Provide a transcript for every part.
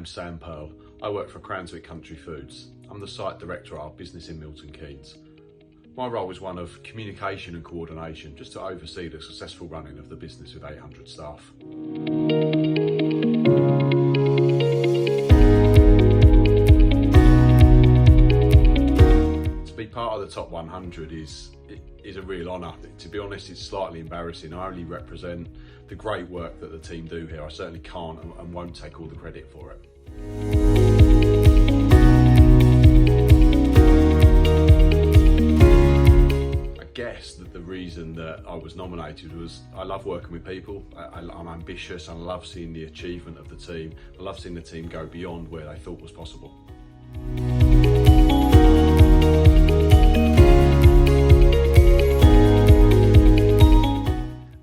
name's Sam Pearl. I work for Cranswick Country Foods. I'm the site director at our business in Milton Keynes. My role is one of communication and coordination, just to oversee the successful running of the business with 800 staff. To be part of the top 100 is a real honour. To be honest, it's slightly embarrassing. I only represent the great work that the team do here. I certainly can't and won't take all the credit for it. I guess that the reason that I was nominated was I love working with people. I'm ambitious and I love seeing the achievement of the team. I love seeing the team go beyond where they thought was possible.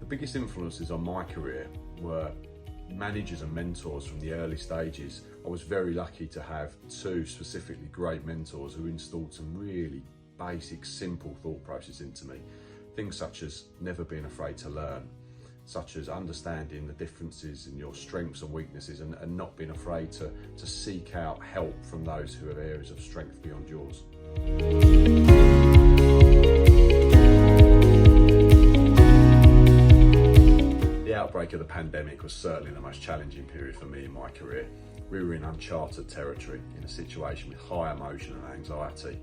The biggest influences on my career were managers and mentors from the early stages. I was very lucky to have two specifically great mentors who installed some really basic, simple thought process into me. Things such as never being afraid to learn, such as understanding the differences in your strengths and weaknesses and not being afraid to seek out help from those who have areas of strength beyond yours. The outbreak of the pandemic was certainly the most challenging period for me in my career. We were in uncharted territory, in a situation with high emotion and anxiety.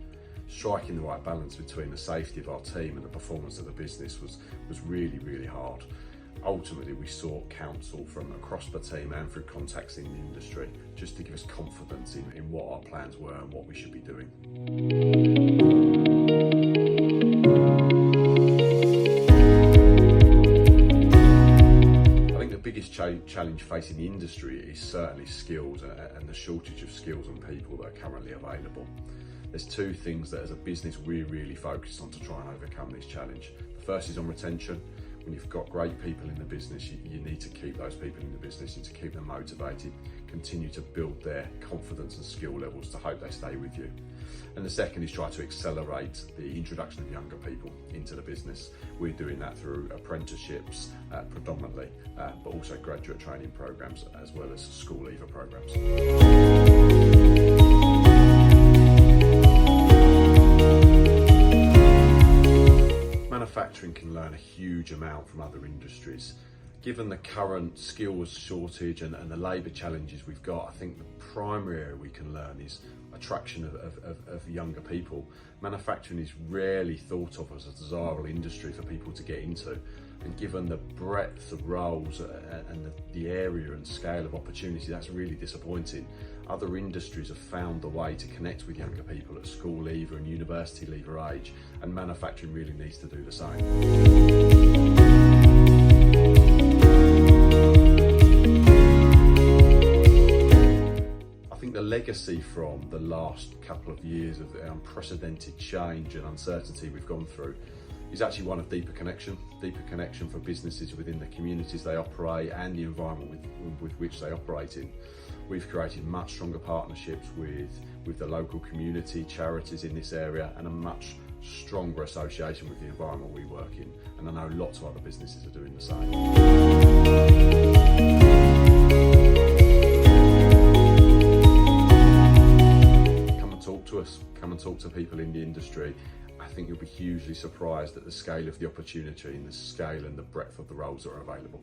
Striking the right balance between the safety of our team and the performance of the business was really, really hard. Ultimately, we sought counsel from across the team and through contacts in the industry, just to give us confidence in what our plans were and what we should be doing. Challenge facing the industry is certainly skills and the shortage of skills and people that are currently available. There's two things that as a business we're really focused on to try and overcome this challenge. The first is on retention. When you've got great people in the business, you need to keep those people in the business, you need to keep them motivated, continue to build their confidence and skill levels to hope they stay with you. And the second is try to accelerate the introduction of younger people into the business. We're doing that through apprenticeships predominantly, but also graduate training programs as well as school leaver programs. Manufacturing can learn a huge amount from other industries. Given the current skills shortage and the labour challenges we've got, I think the primary area we can learn is attraction of younger people. Manufacturing is rarely thought of as a desirable industry for people to get into, and given the breadth of roles and the area and scale of opportunity, that's really disappointing. Other industries have found the way to connect with younger people at school leaver and university leaver age, and manufacturing really needs to do the same. The legacy from the last couple of years of the unprecedented change and uncertainty we've gone through is actually one of deeper connection for businesses within the communities they operate and the environment with which they operate in. We've created much stronger partnerships with the local community, charities in this area, and a much stronger association with the environment we work in. And I know lots of other businesses are doing the same. Come and talk to people in the industry. I think you'll be hugely surprised at the scale of the opportunity and the scale and the breadth of the roles that are available.